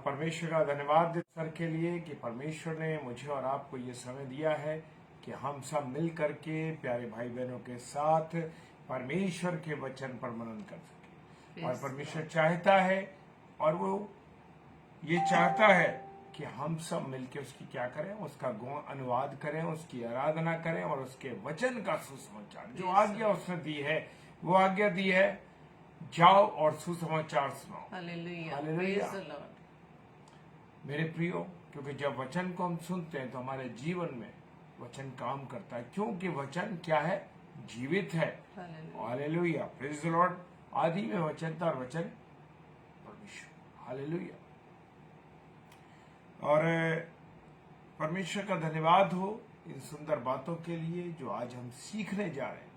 परमेश्वर का धन्यवाद देते सर के लिए कि परमेश्वर ने मुझे और आपको ये समय दिया है कि हम सब मिल करके प्यारे भाई बहनों के साथ परमेश्वर के वचन पर मनन कर सके। और परमेश्वर चाहता है और वो ये चाहता है कि हम सब मिलकर उसकी क्या करें, उसका अनुवाद करें, उसकी आराधना करें और उसके वचन का सुसमाचार जो आज्ञा उसने दी है, वो आज्ञा दी है जाओ और सुसमाचार सुनाओ। हालेलुया। मेरे प्रियो, क्योंकि जब वचन को हम सुनते हैं तो हमारे जीवन में वचन काम करता है, क्योंकि वचन क्या है? जीवित है। Hallelujah, praise the Lord. आदि में वचन था और वचन परमेश्वर। हालेलुया। और परमेश्वर का धन्यवाद हो इन सुंदर बातों के लिए जो आज हम सीखने जा रहे हैं।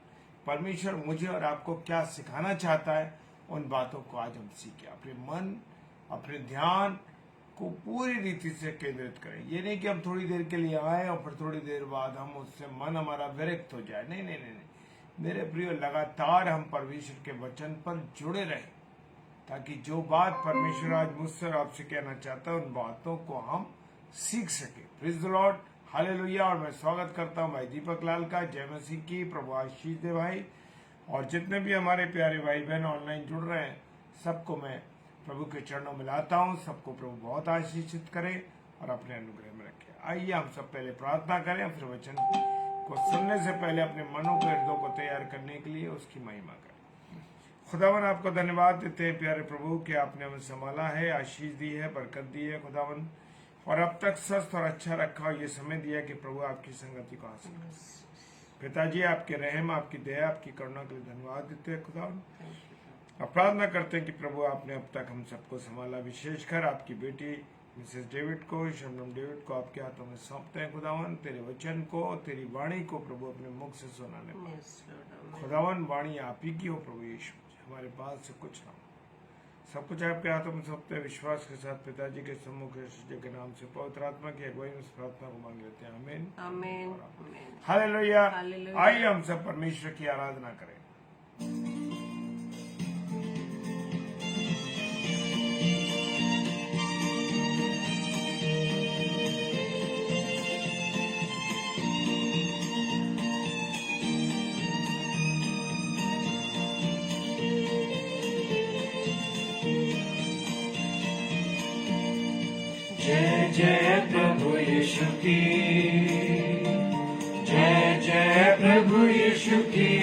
परमेश्वर मुझे और आपको क्या सिखाना चाहता है, उन बातों को आज हम सीखें। अपने मन, अपने ध्यान को पूरी रीति से केंद्रित करें। ये नहीं कि हम थोड़ी देर के लिए आए और फिर थोड़ी देर बाद हम उससे मन हमारा विरक्त हो जाए। नहीं नहीं नहीं नहीं मेरे प्रियो, लगातार हम परमेश्वर के वचन पर जुड़े रहें ताकि जो बात परमेश्वर आज मुझसे और आपसे कहना चाहता है उन बातों को हम सीख सके। Praise the Lord, hallelujah. और मैं स्वागत करता हूं भाई दीपक लाल का। जय मसीह की, प्रभु आशीष दे भाई। और जितने भी हमारे प्यारे भाई बहन ऑनलाइन जुड़ रहे हैं, सबको मैं प्रभु के चरणों में लाता हूं। सबको प्रभु बहुत आशीषित करे और अपने अनुग्रह में रखे। आइए हम सब पहले प्रार्थना करें, फिर वचन को सुनने से पहले अपने मनों को, हृदयों को तैयार करने के लिए उसकी महिमा करें। खुदावन, आपको धन्यवाद देते हैं प्यारे प्रभु कि आपने हमें संभाला है, आशीष दी है, बरकत दी है खुदावन, और अब तक स्वस्थ और अच्छा रखा और ये समय दिया कि प्रभु आपकी संगति को हासिल कर। पिताजी, आपके रहम, आपकी दया, आपकी करुणा के लिए धन्यवाद देते हैं खुदावन। अब प्रार्थना करते हैं कि प्रभु आपने अब तक हम सबको संभाला, विशेषकर आपकी बेटी मिसेस डेविड को, शबनम डेविड को आपके हाथों में सौंपते हैं खुदावन। तेरे वचन को, तेरी वाणी को प्रभु अपने मुख से सुनाने पाए खुदावन। वाणी आप ही की हो प्रभु यीशु, हमारे पास से कुछ ना हो, सब कुछ आपके हाथों में सौंपते हैं। विश्वास के साथ पिताजी के सम्मुख के नाम से पवित्र आत्मा की अगुवाई में इस प्रार्थना को मांग लेते हैं। आमीन, आमीन, हालेलुया। आइए हम सब परमेश्वर की आराधना करें। जय जय प्रभु यीशु की, जय जय प्रभु यीशु की,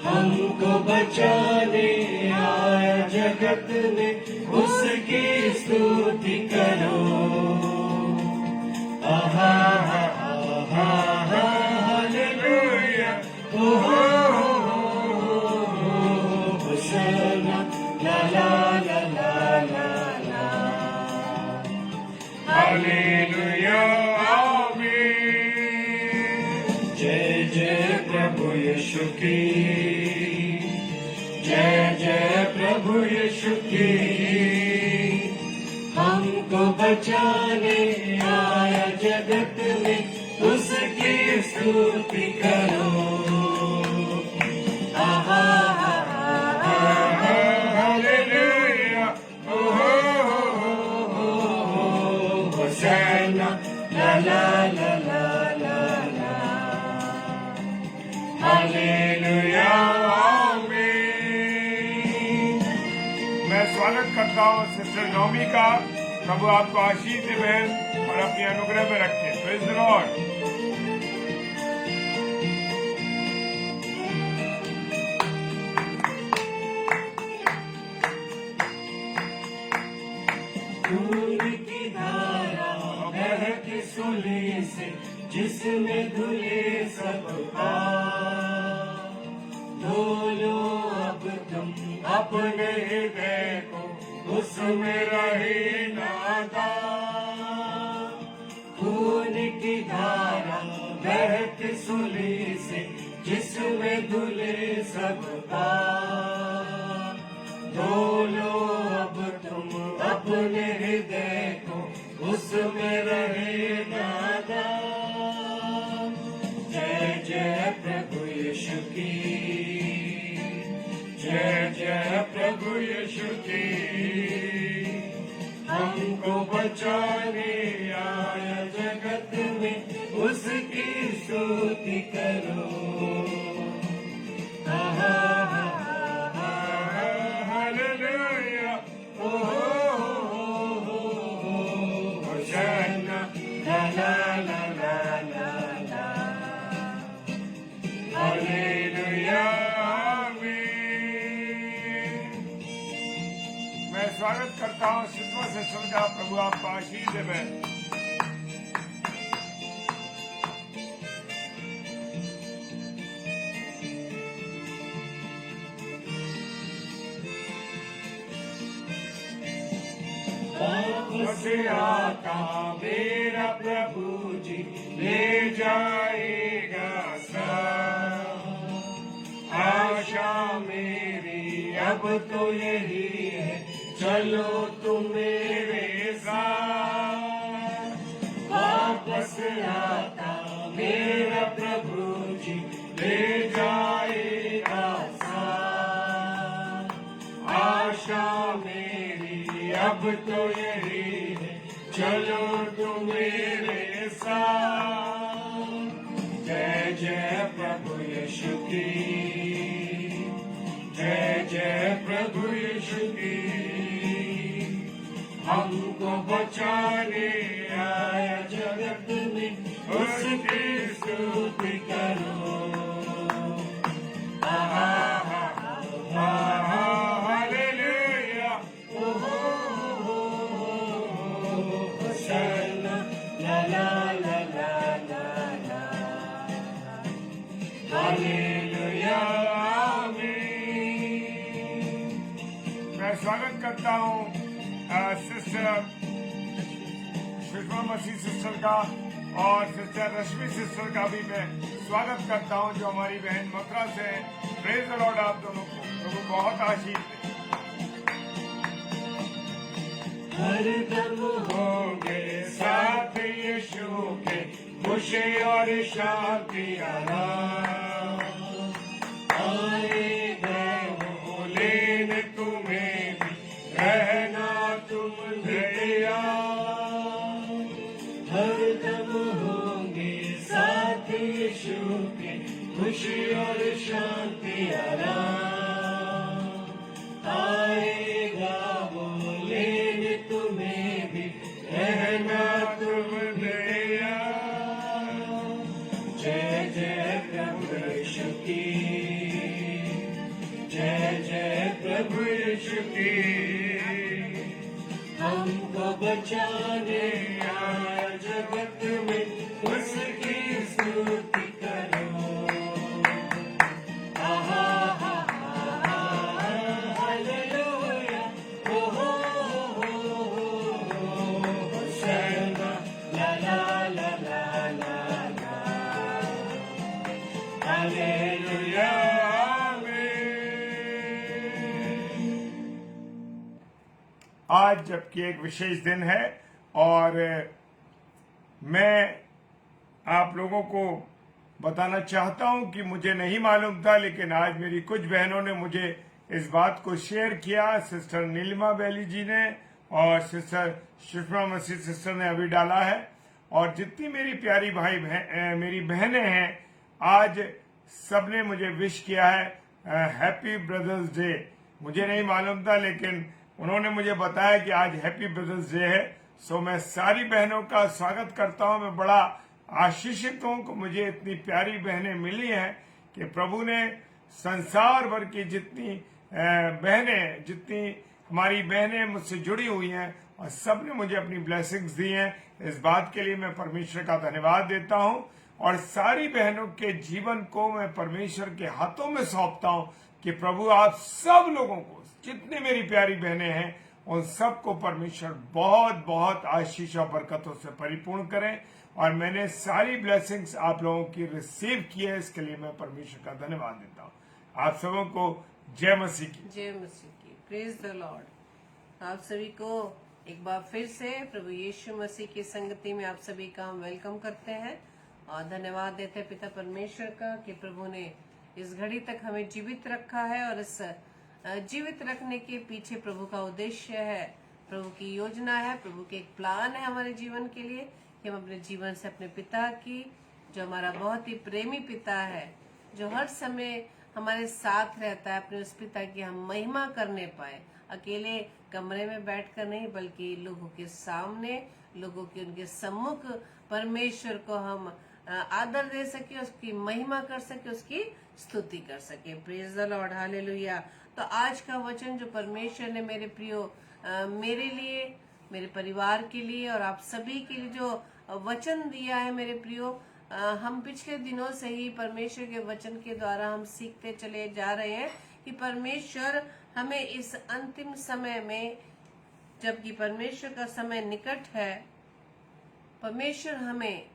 हमको बचाने आया जगत में, उसकी स्तुति करो। आहा आहा हालेलुया, ओहो होशाना, ला ला ला ला ला, हालेलुया, आमीन। जय जय प्रभु यीशु की, जय जय प्रभु यीशु की, हमको बचाने आया जगत में, उसकी स्तुति करो। आहा हालेलुया, ओहो होशाना, ला ला ला ला ला ला, हालेलुया, आमीन। मैं स्वागत करता हूँ सिस्टर नौमी का। प्रभु आपको आशीष दे बहन और अपने अनुग्रह में रखे। Praise the Lord. खून की धारा बहती सूली से, जिसमें धुले सब पाप, धो लो अब तुम अपने हृदय को, उसमें रहे नाता। खून की धारा बहती सूली से, जिसमें धुले सब पाप, धो लो अब तुम अपने हृदय को, उसमें रहे नाता। जय जय प्रभु यीशु की, जय जय प्रभु यीशु की, हमको बचाने आया जगत में, उसकी स्तुति करो। हालेलुया, ओ होशाना, ला ला ला ला ला ला, हालेलुया, आमीन। मैं स्वागत करता हूँ सिद्धवा सेशन का। प्रभु आपको आशीष देवे। वापस आता मेरा प्रभु जी, ले जाएगा साथ। आशा मेरी अब तो यही है, चलो तुम मेरे साथ। वापस आता मेरा प्रभु जी, ले जाएगा साथ। आशा मेरी अब तो यही है, चलो तुम मेरे साथ। जय जय प्रभु यीशु की, जय जय प्रभु यीशु की। हमको बचाने आया जगत में, उसकी स्तुति करो। हालेलुया, होशाना, ला ला ला ला ला ला, हालेलुया, आमीन। मैं स्वागत करता हूँ सिस्टर सुषमा मसीह सिस्टर का और सिस्टर रश्मि सिस्टर का भी मैं स्वागत करता हूँ, जो हमारी बहन मथुरा से हैं। प्रेज द लॉर्ड आप दोनों को। प्रभु बहुत आशीष दे। हरदम होंगे साथ यीशु के, खुशी और शांति आराम। आएगा वो लेने तुम्हें भी, रहना तुम दया। हरदम होंगे साथ यीशु के, खुशी और शांति आराम। आएगा वो लेने तुम्हें भी, रहना तुम दया। जय जय प्रभु यीशु की, जय जय प्रभु यीशु की। हमको बचाने आया जगत में, उसकी स्तुति करो। हालेलुया, ओ होशाना, ला ला ला ला ला ला, हालेलुया, आज जबकि एक विशेष दिन है और मैं आप लोगों को बताना चाहता हूं कि मुझे नहीं मालूम था, लेकिन आज मेरी कुछ बहनों ने मुझे इस बात को शेयर किया। सिस्टर नीलिमा बैली जी ने और सिस्टर सुषमा मसीह सिस्टर ने अभी डाला है। और जितनी मेरी प्यारी मेरी बहनें हैं, आज सबने मुझे विश किया है हैप्पी ब्रदर्स डे। मुझे नहीं मालूम था, लेकिन उन्होंने मुझे बताया कि आज हैप्पी ब्रदर्स डे है। सो मैं सारी बहनों का स्वागत करता हूं। मैं बड़ा आशीषित हूं कि मुझे इतनी प्यारी बहनें मिली हैं कि प्रभु ने संसार भर की जितनी बहनें, जितनी हमारी बहनें मुझसे जुड़ी हुई हैं, और सब ने मुझे अपनी ब्लेसिंग्स दी हैं। इस बात के लिए मैं परमेश्वर का धन्यवाद देता हूं। और सारी बहनों के जीवन को मैं परमेश्वर के हाथों में सौंपता हूं कि प्रभु आप सब लोगों को, जितनी मेरी प्यारी बहनें हैं, उन सबको परमेश्वर बहुत बहुत आशीष और बरकतों से परिपूर्ण करें। और मैंने सारी ब्लेसिंग्स आप लोगों की रिसीव की है, इसके लिए मैं परमेश्वर का धन्यवाद देता हूँ। आप सबों को जय मसीह की। जय मसीह की। Praise the Lord. आप सभी को एक बार फिर से प्रभु यीशु मसीह की संगति में आप सभी का हम वेलकम करते हैं और धन्यवाद देते हैं पिता परमेश्वर का कि प्रभु ने इस घड़ी तक हमें जीवित रखा है। और इस जीवित रखने के पीछे प्रभु का उद्देश्य है प्रभु की योजना है, प्रभु के एक प्लान है हमारे जीवन के लिए कि हम अपने जीवन से अपने पिता की, जो हमारा बहुत ही प्रेमी पिता है, जो हर समय हमारे साथ रहता है, अपने उस पिता की हम महिमा करने पाए। अकेले कमरे में बैठकर नहीं, बल्कि लोगों के सामने, लोगों के उनके सम्मुख परमेश्वर को हम आदर दे सके, उसकी महिमा कर सके, उसकी स्तुति कर सके। Praise the Lord, hallelujah. तो आज का वचन जो परमेश्वर ने मेरे प्रियो मेरे लिए, मेरे परिवार के लिए और आप सभी के लिए जो वचन दिया है मेरे प्रियो, हम पिछले दिनों से ही परमेश्वर के वचन के द्वारा हम सीखते चले जा रहे हैं कि परमेश्वर हमें इस अंतिम समय में, जबकि परमेश्वर का समय निकट है, परमेश्वर हमें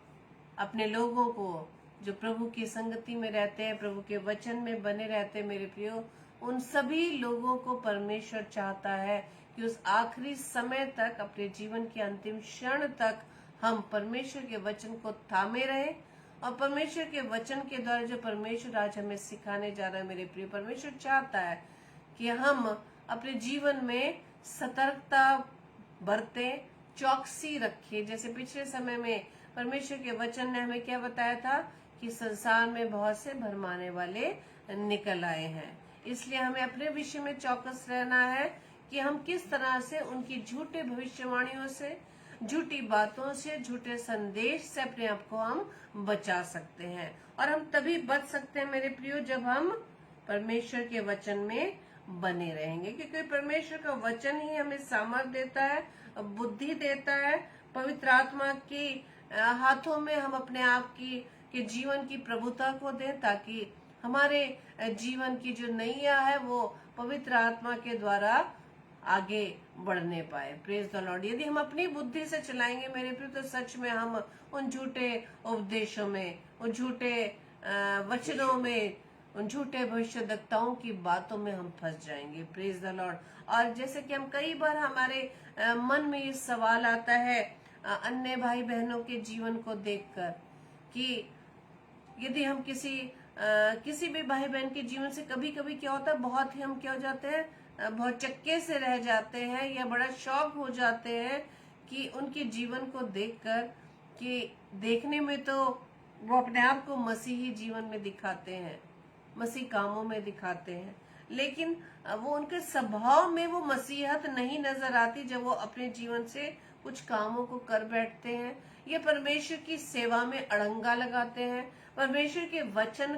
अपने लोगों को जो प्रभु की संगति में रहते हैं, प्रभु के वचन में बने रहते हैं मेरे प्रियो, उन सभी लोगों को परमेश्वर चाहता है कि उस आखिरी समय तक, अपने जीवन के अंतिम क्षण तक हम परमेश्वर के वचन को थामे रहें। और परमेश्वर के वचन के द्वारा जो परमेश्वर आज हमें सिखाने जा रहा है मेरे प्रिय, परमेश्वर चाहता है कि हम अपने जीवन में सतर्कता बरतें, चौकसी रखें। जैसे पिछले समय में परमेश्वर के वचन ने हमें क्या बताया था कि संसार में बहुत से भरमाने वाले निकल आए हैं, इसलिए हमें अपने विषय में चौकस रहना है कि हम किस तरह से उनकी झूठे भविष्यवाणियों से, झूठी बातों से, झूठे संदेश से अपने आप को हम बचा सकते हैं। और हम तभी बच सकते हैं मेरे प्रियो जब हम परमेश्वर के वचन में बने रहेंगे, क्योंकि परमेश्वर का वचन ही हमें सामर्थ देता है, बुद्धि देता है। पवित्र आत्मा के हाथों में हम अपने आप के जीवन की प्रभुता को दें, ताकि हमारे जीवन की जो नैया है वो पवित्र आत्मा के द्वारा आगे बढ़ने पाए। Praise the Lord. यदि हम अपनी बुद्धि से चलाएंगे मेरे प्रिय, तो सच में हम उन झूठे उपदेशों में, उन झूठे वचनों में, उन झूठे भविष्यद्वक्ताओं की बातों में हम फंस जाएंगे। Praise the Lord. और जैसे कि हम कई बार हमारे मन में ये सवाल आता है अन्य भाई बहनों के जीवन को देखकर कि यदि हम किसी भी भाई बहन के जीवन से कभी कभी क्या होता है, बहुत ही हम क्या हो जाते हैं, बहुत चक्के से रह जाते हैं या बड़ा शौक हो जाते हैं कि उनके जीवन को देखकर, कि देखने में तो वो अपने आप को मसीही जीवन में दिखाते हैं, मसीह कामों में दिखाते हैं, लेकिन वो उनके स्वभाव में वो मसीहत नहीं नजर आती जब वो अपने जीवन से कुछ कामों को कर बैठते हैं या परमेश्वर की सेवा में अड़ंगा लगाते हैं। परमेश्वर के वचन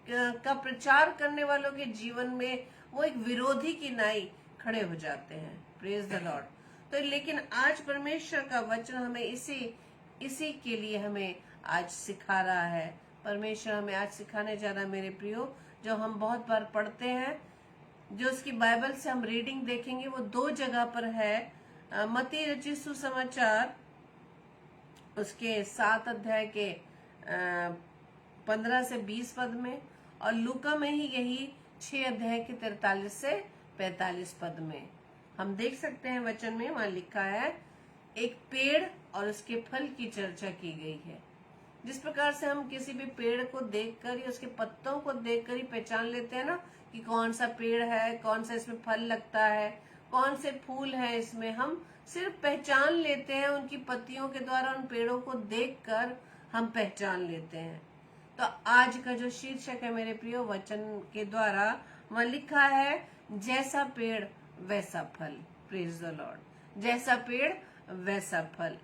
का प्रचार करने वालों के जीवन में वो एक विरोधी की नाई खड़े हो जाते हैं। Praise the Lord. तो लेकिन आज परमेश्वर का वचन हमें इसी के लिए हमें आज सिखा रहा है। परमेश्वर हमें आज सिखाने जा रहा है मेरे प्रियो, जो हम बहुत बार पढ़ते हैं, जो उसकी बाइबल से हम रीडिंग देखेंगे वो 2 जगह पर है। मत्ती रचित सुसमाचार उसके 7 अध्याय के 15 से 20 पद में, और लूका में ही यही 6 अध्याय के 43 से 45 पद में हम देख सकते हैं। वचन में वहां लिखा है, एक पेड़ और उसके फल की चर्चा की गई है। जिस प्रकार से हम किसी भी पेड़ को देखकर या उसके पत्तों को देखकर ही पहचान लेते हैं ना कि कौन सा पेड़ है, कौन सा इसमें फल लगता है, कौन से फूल है इसमें, हम सिर्फ पहचान लेते हैं उनकी पत्तियों के द्वारा। उन पेड़ों को देखकर हम पहचान लेते हैं। तो आज का जो शीर्षक है मेरे प्रियो, वचन के द्वारा वहां लिखा है, जैसा पेड़ वैसा फल। Praise the Lord. जैसा पेड़ वैसा फल।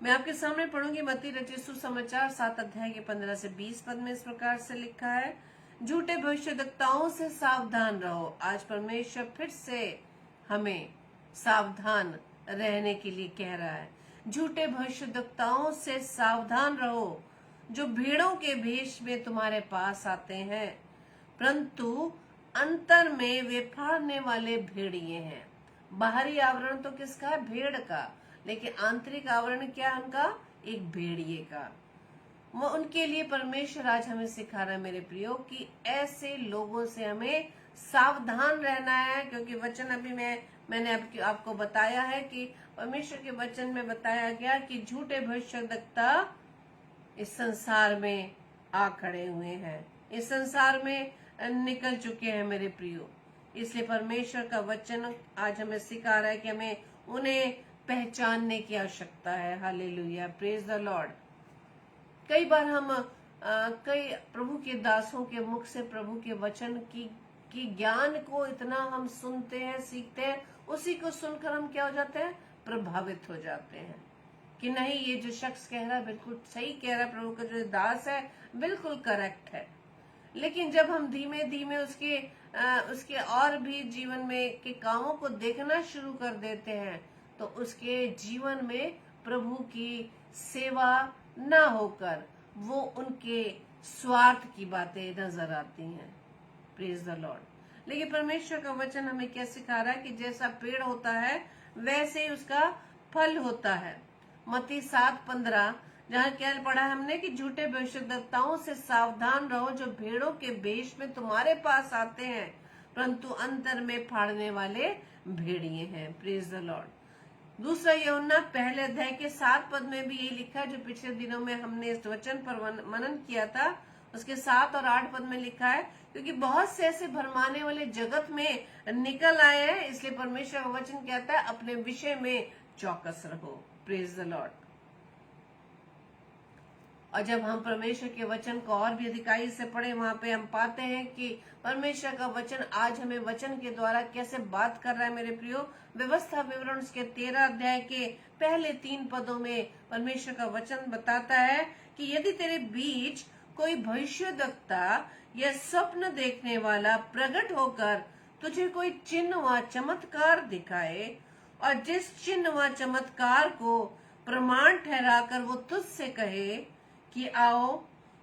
मैं आपके सामने पढ़ूंगी मत्ती रचित सुसमाचार 7 अध्याय के 15 से 20 पद में। इस प्रकार से लिखा है, झूठे भविष्यद्वक्ताओं से सावधान रहो। आज परमेश्वर फिर से हमें सावधान रहने के लिए कह रहा है। झूठे भविष्यद्वक्ताओं से सावधान रहो, जो भेड़ों के भेष में तुम्हारे पास आते हैं, परंतु अंतर में वे फाड़ने वाले भेड़िए हैं। बाहरी आवरण तो किसका है? भेड़ का, लेकिन आंतरिक आवरण क्या है उनका? एक भेड़िए का। वो उनके लिए परमेश्वर आज हमें सिखा रहा है मेरे प्रियो कि ऐसे लोगों से हमें सावधान रहना है, क्योंकि वचन अभी मैंने आपको बताया है कि परमेश्वर के वचन में बताया गया कि झूठे भविष्यद्वक्ता इस संसार में आ खड़े हुए हैं, इस संसार में निकल चुके हैं मेरे प्रियो। इसलिए परमेश्वर का वचन आज हमें सिखा रहा है कि हमें उन्हें पहचानने की आवश्यकता है। Hallelujah, praise the Lord. कई बार हम कई प्रभु के दासों के मुख से प्रभु के वचन की ज्ञान को इतना हम सुनते हैं, सीखते हैं, उसी को सुनकर हम क्या हो जाते हैं, प्रभावित हो जाते हैं कि नहीं, ये जो शख्स कह रहा है बिल्कुल सही कह रहा है, प्रभु का जो दास है बिल्कुल करेक्ट है। लेकिन जब हम धीमे धीमे उसके और भी जीवन में के कामों को देखना शुरू कर देते हैं तो उसके जीवन में प्रभु की सेवा ना होकर वो उनके स्वार्थ की बातें नजर आती हैं। Praise the Lord. लेकिन परमेश्वर का वचन हमें क्या सिखा रहा है कि जैसा पेड़ होता है वैसे ही उसका फल होता है। मत्ती 7:15 जहाँ क्या पढ़ा हमने कि झूठे भविष्यद्वक्ताओं से सावधान रहो जो भेड़ों के भेष में तुम्हारे पास आते हैं परंतु अंतर में फाड़ने वाले भेड़िए हैं। Praise the Lord. दूसरा यूहन्ना 1 के 7 में भी यही लिखा है जो पिछले दिनों में हमने इस वचन पर मनन किया था। उसके 7 और 8 में लिखा है क्योंकि बहुत से ऐसे भरमाने वाले जगत में निकल आए हैं, इसलिए परमेश्वर का वचन कहता है अपने विषय में चौकस रहो। Praise the Lord. और जब हम परमेश्वर के वचन को और भी अधिकाई से पढ़े वहां पे हम पाते हैं कि परमेश्वर का वचन आज हमें वचन के द्वारा कैसे बात कर रहा है। मेरे प्रियो, व्यवस्था विवरण के 13 अध्याय के पहले 3 पदों में परमेश्वर का वचन बताता है कि यदि तेरे बीच कोई भविष्यद्वक्ता या स्वप्न देखने वाला प्रकट होकर तुझे कोई चिन्ह व चमत्कार दिखाए और जिस चिन्ह व चमत्कार को प्रमाण ठहराकर वो तुझसे कहे कि आओ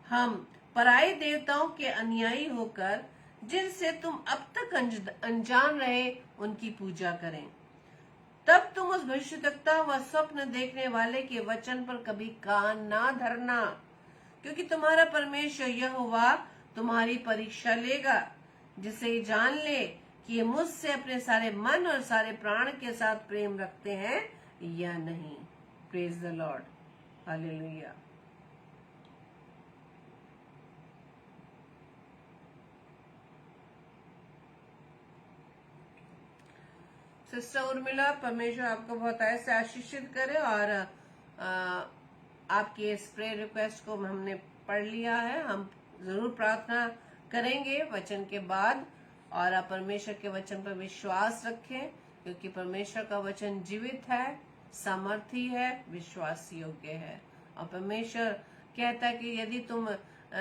हम पराये देवताओं के अनुयायी होकर जिनसे तुम अब तक अनजान रहे उनकी पूजा करें, तब तुम उस भविष्यद्वक्ता व स्वप्न देखने वाले के वचन पर कभी कान ना धरना, क्योंकि तुम्हारा परमेश्वर यहोवा तुम्हारी परीक्षा लेगा, जिसे जान ले कि ये मुझसे अपने सारे मन और सारे प्राण के साथ प्रेम रखते हैं या नहीं। Praise the Lord. Hallelujah. Sister Urmila, परमेश्वर आपको बहुत ऐसे आशीषित करे और आपकी इस प्रेयर रिक्वेस्ट को हमने पढ़ लिया है। हम जरूर प्रार्थना करेंगे वचन के बाद और आप परमेश्वर के वचन पर विश्वास रखें, क्योंकि परमेश्वर का वचन जीवित है, सामर्थी है, विश्वास योग्य है। और परमेश्वर कहता है कि यदि तुम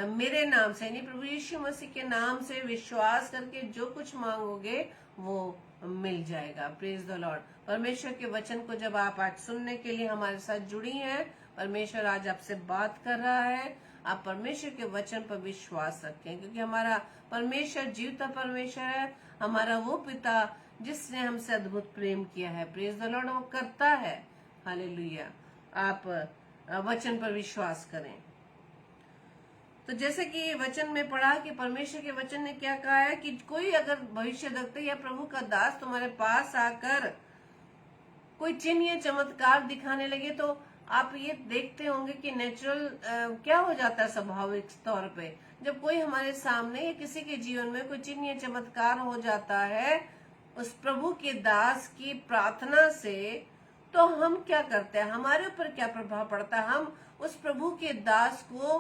मेरे नाम से यानी प्रभु यीशु मसीह के नाम से विश्वास करके जो कुछ मांगोगे वो मिल जाएगा। Praise the Lord. परमेश्वर के वचन को जब आप आज सुनने के लिए हमारे साथ जुड़ी हैं, परमेश्वर आज आपसे बात कर रहा है, आप परमेश्वर के वचन पर विश्वास रखें, क्योंकि हमारा परमेश्वर जीवता परमेश्वर है, हमारा वो पिता जिसने हमसे अद्भुत प्रेम किया है। Praise the Lord. वो करता है। हालेलुया। आप वचन पर विश्वास करें। तो जैसे कि वचन में पढ़ा कि परमेश्वर के वचन ने क्या कहा है कि कोई अगर भविष्यद्वक्ता या प्रभु का दास तुम्हारे पास आकर कोई चिन्ह या चमत्कार दिखाने लगे तो आप ये देखते होंगे कि नेचुरल क्या हो जाता है, स्वाभाविक तौर पे जब कोई हमारे सामने या किसी के जीवन में कोई चिन्ह या चमत्कार हो जाता है उस प्रभु के दास की प्रार्थना से, तो हम क्या करते हैं, हमारे ऊपर क्या प्रभाव पड़ता है। हम उस प्रभु के दास को,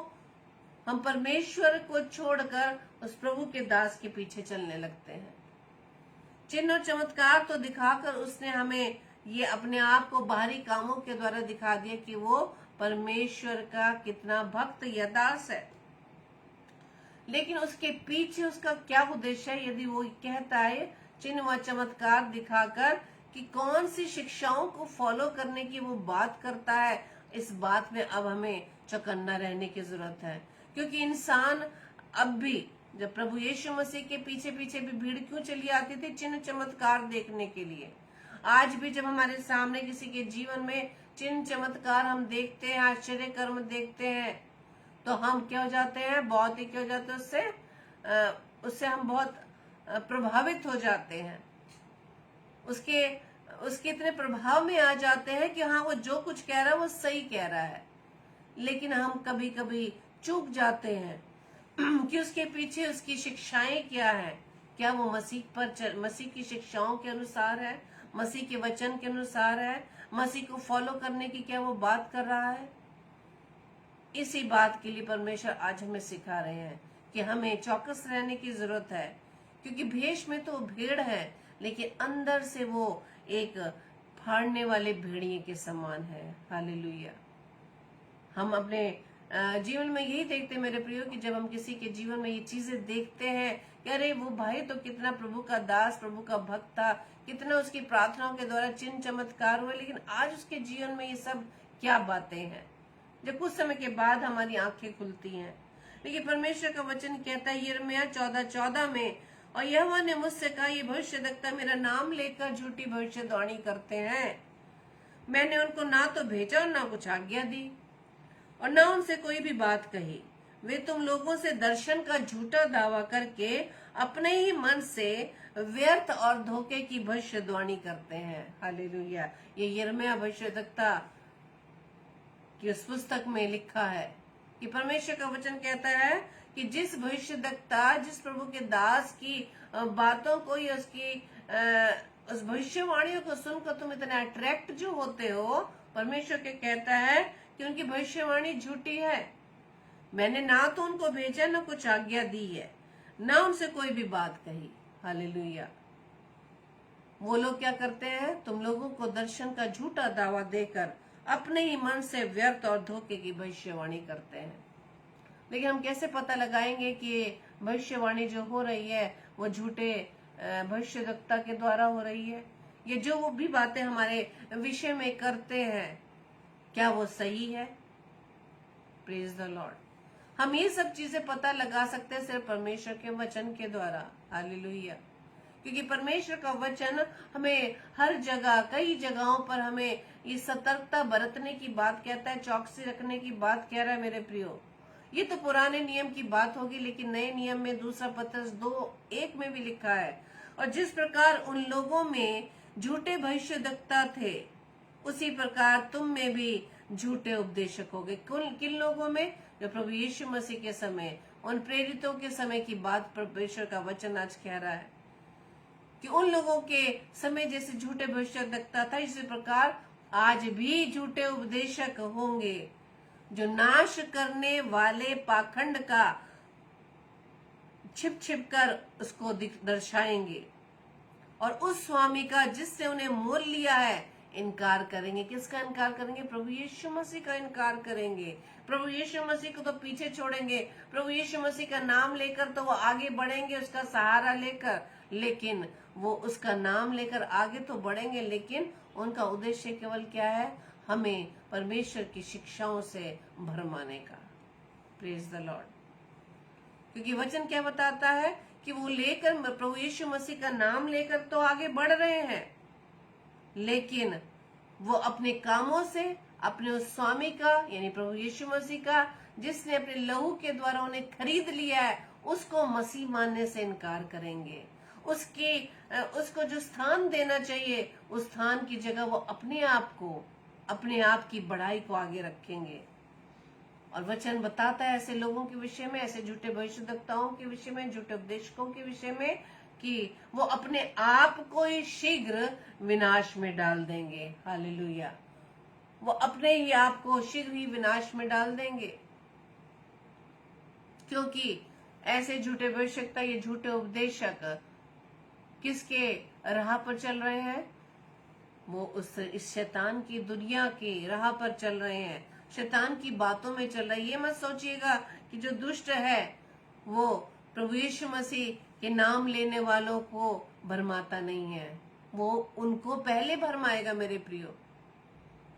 हम परमेश्वर को छोड़कर उस प्रभु के दास के पीछे चलने लगते हैं। चिन्ह और चमत्कार तो दिखाकर उसने हमें ये अपने आप को बाहरी कामों के द्वारा दिखा दिया कि वो परमेश्वर का कितना भक्त या दास है, लेकिन उसके पीछे उसका क्या उद्देश्य है। यदि वो कहता है चिन्ह व चमत्कार दिखाकर कि कौन सी शिक्षाओं को फॉलो करने की वो बात करता है, इस बात में अब हमें चौकन्ना रहने की जरूरत है, क्योंकि इंसान अब भी, जब प्रभु यीशु मसीह के पीछे पीछे भी भीड़ क्यों चली आती थी, चिन्ह चमत्कार देखने के लिए। आज भी जब हमारे सामने किसी के जीवन में चिन्ह चमत्कार हम देखते हैं, आश्चर्य कर्म देखते हैं, तो हम क्या हो जाते हैं, बहुत ही क्या हो जाते हैं, उससे हम बहुत प्रभावित हो जाते हैं, उसके इतने प्रभाव में आ जाते हैं कि हाँ वो जो कुछ कह रहा है वो सही कह रहा है। लेकिन हम कभी कभी चूक जाते हैं कि उसके पीछे उसकी शिक्षाएं क्या है, क्या वो मसीह की शिक्षाओं के अनुसार है, मसीह के वचन के अनुसार है, मसीह को फॉलो करने की क्या वो बात कर रहा है? इसी बात के लिए परमेश्वर आज हमें सिखा रहे हैं कि हमें चौकस रहने की जरूरत है, क्योंकि भेष में तो भेड़ है, लेकिन अंदर से वो एक फाड़ने वाले भेड़िए के समान है। हालेलुया। हम अपने जीवन में यही देखते हैं मेरे प्रियो, कि जब हम किसी के जीवन में ये चीजें देखते हैं कि अरे वो भाई तो कितना प्रभु का दास, प्रभु का भक्त था, कितना उसकी प्रार्थनाओं के द्वारा चिन्ह चमत्कार हुए, लेकिन आज उसके जीवन में ये सब क्या बातें हैं। जब कुछ समय के बाद हमारी आंखें खुलती हैं, लेकिन परमेश्वर का वचन कहता है यिर्मयाह 14:14 में, और यहोवा ने मुझसे कहा, ये भविष्यद्वक्ता मेरा नाम लेकर झूठी भविष्यवाणी करते हैं। मैंने उनको ना तो भेजा और ना कुछ आज्ञा दी और ना उनसे कोई भी बात कही। वे तुम लोगों से दर्शन का झूठा दावा करके अपने ही मन से व्यर्थ और धोखे की भविष्यवाणी करते हैं। हालेलुया। ये यिर्मयाह भविष्यद्वक्ता की उस पुस्तक में लिखा है कि परमेश्वर का वचन कहता है कि जिस भविष्यद्वक्ता, जिस प्रभु के दास की बातों को या उसकी उस भविष्यवाणियों को सुनकर तुम इतना अट्रैक्ट जो होते हो, परमेश्वर के कहता है कि उनकी भविष्यवाणी झूठी है। मैंने ना तो उनको भेजा, ना कुछ आज्ञा दी है, ना उनसे कोई भी बात कही। हालेलुया। वो लोग क्या करते हैं? तुम लोगों को दर्शन का झूठा दावा देकर अपने ही मन से व्यर्थ और धोखे की भविष्यवाणी करते हैं। लेकिन हम कैसे पता लगाएंगे कि भविष्यवाणी जो हो रही है वो झूठे भविष्यद्वक्ता के द्वारा हो रही है? ये जो वो भी बातें हमारे विषय में करते हैं, क्या वो सही है? Praise the Lord. हम ये सब चीजें पता लगा सकते हैं सिर्फ परमेश्वर के वचन के द्वारा। हालेलुया। क्योंकि परमेश्वर का वचन हमें हर जगह, कई जगहों पर हमें ये सतर्कता बरतने की बात कहता है, चौकसी रखने की बात कह रहा है मेरे प्रियो। ये तो पुराने नियम की बात होगी, लेकिन नए नियम में 2 पत्रस 2:1 में भी लिखा है, और जिस प्रकार उन लोगों में झूठे भविष्यद्वक्ता थे, उसी प्रकार तुम में भी झूठे उपदेशक होंगे। किन लोगों में? जो प्रभु यीशु मसीह के समय, उन प्रेरितों के समय की बात परमेश्वर का वचन आज कह रहा है कि उन लोगों के समय जैसे झूठे भविष्यद्वक्ता था, इसी प्रकार आज भी झूठे उपदेशक होंगे, जो नाश करने वाले पाखंड का छिप छिप कर उसको दर्शाएंगे और उस स्वामी का जिससे उन्हें मोल लिया है इनकार करेंगे। किसका इनकार करेंगे? प्रभु यीशु मसीह का इनकार करेंगे। प्रभु यीशु मसीह को तो पीछे छोड़ेंगे, प्रभु यीशु मसीह का नाम लेकर तो वो आगे बढ़ेंगे उसका सहारा लेकर, लेकिन वो उसका नाम लेकर आगे तो बढ़ेंगे, लेकिन उनका उद्देश्य केवल क्या है? हमें परमेश्वर की शिक्षाओं से भरमाने का। Praise the Lord. क्योंकि वचन क्या बताता है कि वो लेकर, प्रभु यीशु मसीह का नाम लेकर तो आगे बढ़ रहे हैं, लेकिन वो अपने कामों से अपने उस स्वामी का, यानी प्रभु यीशु मसीह का, जिसने अपने लहू के द्वारा उन्हें खरीद लिया है, उसको मसीह मानने से इनकार करेंगे। उसको जो स्थान देना चाहिए, उस स्थान की जगह वो अपने आप की बढ़ाई को आगे रखेंगे। और वचन बताता है ऐसे लोगों के विषय में, ऐसे झूठे भविष्यद्वक्ताओं के विषय में, झूठे उपदेशकों के विषय में, कि वो अपने आप को ही शीघ्र विनाश में डाल देंगे। हालेलुया। वो अपने ही आप को शीघ्र ही विनाश में डाल देंगे, क्योंकि ऐसे झूठे भविष्यद्वक्ता, ये झूठे उपदेशक किसके राह पर चल रहे हैं? वो इस शैतान की दुनिया की राह पर चल रहे हैं, शैतान की बातों में चल रहा है। ये मत सोचिएगा कि जो दुष्ट है वो प्रभु यीशु मसीह के नाम लेने वालों को भरमाता नहीं है, वो उनको पहले भरमाएगा मेरे प्रियो,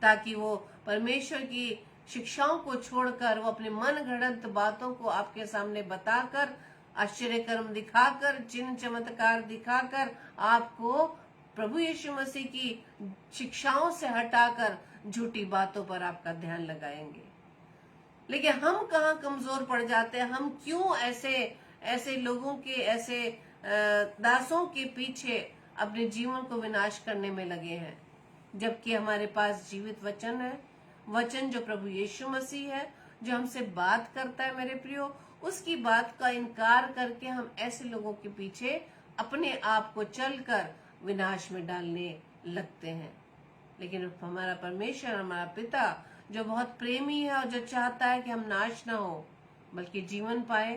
ताकि वो परमेश्वर की शिक्षाओं को छोड़कर वो अपने मन घड़ंत बातों को आपके सामने बताकर, आश्चर्य कर्म दिखाकर, चिन्ह चमत्कार दिखाकर आपको प्रभु यीशु मसीह की शिक्षाओं से हटाकर झूठी बातों पर आपका ध्यान लगाएंगे। लेकिन हम कहाँ कमजोर पड़ जाते हैं? हम क्यों ऐसे लोगों के, ऐसे दासों के पीछे अपने जीवन को विनाश करने में लगे हैं, जबकि हमारे पास जीवित वचन है, वचन जो प्रभु यीशु मसीह है, जो हमसे बात करता है मेरे प्रियो, उसकी बात का इनकार करके हम ऐसे लोगों के पीछे अपने आप को चलकर विनाश में डालने लगते हैं। लेकिन हमारा परमेश्वर, हमारा पिता जो बहुत प्रेमी है और जो चाहता है कि हम नाश ना हो बल्कि जीवन पाए,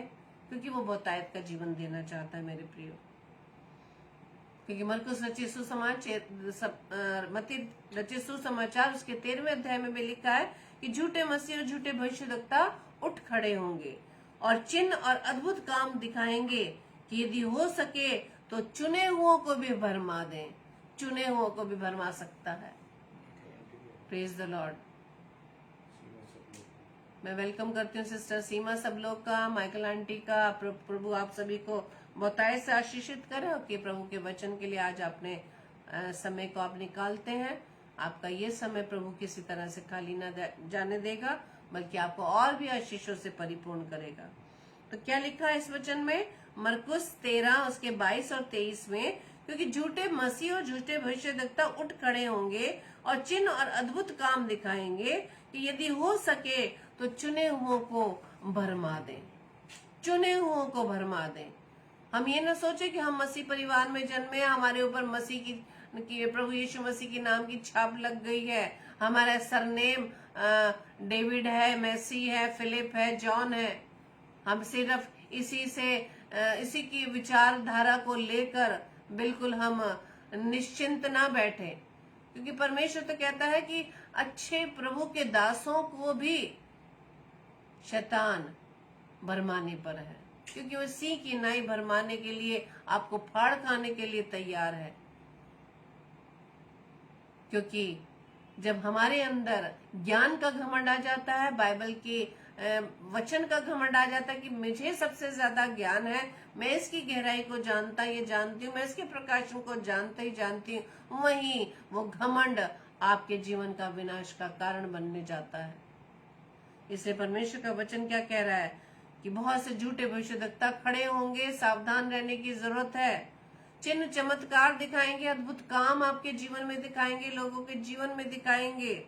क्योंकि वो बहुतायत का जीवन देना चाहता है मेरे प्रियो। क्योंकि मरकुस रचित सुसमाचार उसके 13वें अध्याय में भी लिखा है कि झूठे मसीह और झूठे भविष्यद्वक्ता उठ खड़े होंगे और चिन्ह और अद्भुत काम दिखाएंगे कि यदि हो सके तो चुने हुओं को भी भरमा दें। चुने हुओं को भी भरमा सकता है। Praise the Lord. मैं वेलकम करती हूँ सिस्टर सीमा सब लोग का, माइकल आंटी का। प्रभु आप सभी को बहुतायत से आशीषित करे और कि प्रभु के वचन के लिए आज अपने समय को आप निकालते हैं। आपका ये समय प्रभु किसी तरह से खाली ना जाने देगा, बल्कि आपको और भी आशीषों से परिपूर्ण करेगा। तो क्या लिखा है इस वचन में? मरकुस 13 उसके 22 और 23 में, क्योंकि झूठे मसीह और झूठे भविष्यद्वक्ता उठ खड़े होंगे और चिन्ह और अद्भुत काम दिखाएंगे कि यदि हो सके तो चुने हुओं को भरमा दें। चुने हुओं को भरमा दें। हम ये ना सोचे कि हम मसीह परिवार में जन्मे, हमारे ऊपर मसीह की प्रभु यीशु मसीह की नाम की छाप लग गई है, हमारा सरनेम डेविड है, मैसी है, फिलिप है, जॉन है। हम सिर्फ इसी की विचारधारा को लेकर बिल्कुल हम निश्चिंत ना बैठे, क्योंकि परमेश्वर तो कहता है कि अच्छे प्रभु के दासों को भी शैतान भरमाने पर है, क्योंकि वो सिंह की नाई भरमाने के लिए, आपको फाड़ खाने के लिए तैयार है। क्योंकि जब हमारे अंदर ज्ञान का घमंड आ जाता है, बाइबल के वचन का घमंड आ जाता है कि मुझे सबसे ज्यादा ज्ञान है, मैं इसकी गहराई को जानती हूँ, मैं इसके प्रकाशन को जानती हूँ, वहीं वो घमंड आपके जीवन का विनाश का कारण बनने जाता है। इसलिए परमेश्वर का वचन क्या कह रहा है कि बहुत से झूठे भविष्यद्वक्ता खड़े होंगे, सावधान रहने की जरूरत है। चिन्ह चमत्कार दिखाएंगे, अद्भुत काम आपके जीवन में दिखाएंगे, लोगों के जीवन में दिखाएंगे।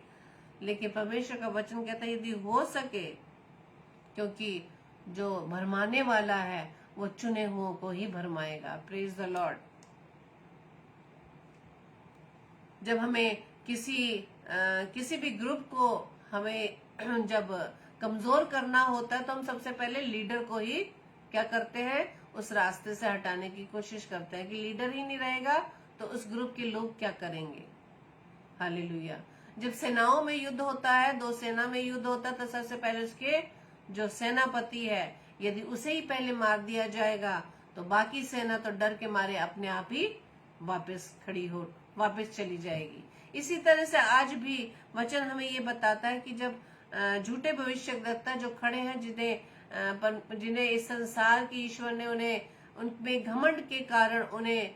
लेकिन परमेश्वर का वचन कहता है यदि हो सके, क्योंकि जो भरमाने वाला है वो चुने हुओं को ही भरमाएगा। Praise the lord. जब हमें किसी भी ग्रुप को हमें जब कमजोर करना होता है तो हम सबसे पहले लीडर को ही क्या करते हैं, उस रास्ते से हटाने की कोशिश करते हैं कि लीडर ही नहीं रहेगा तो उस ग्रुप के लोग क्या करेंगे। हालेलुया। जब सेनाओं में युद्ध होता है, 2 सेना में युद्ध होता है, तो सबसे पहले उसके जो सेनापति है, यदि उसे ही पहले मार दिया जाएगा तो बाकी सेना तो डर के मारे अपने आप ही वापस चली जाएगी। इसी तरह से आज भी वचन हमें ये बताता है कि जब झूठे भविष्यद्वक्ता जो खड़े हैं, जिन्हें इस संसार की ईश्वर ने उनमें घमंड के कारण उन्हें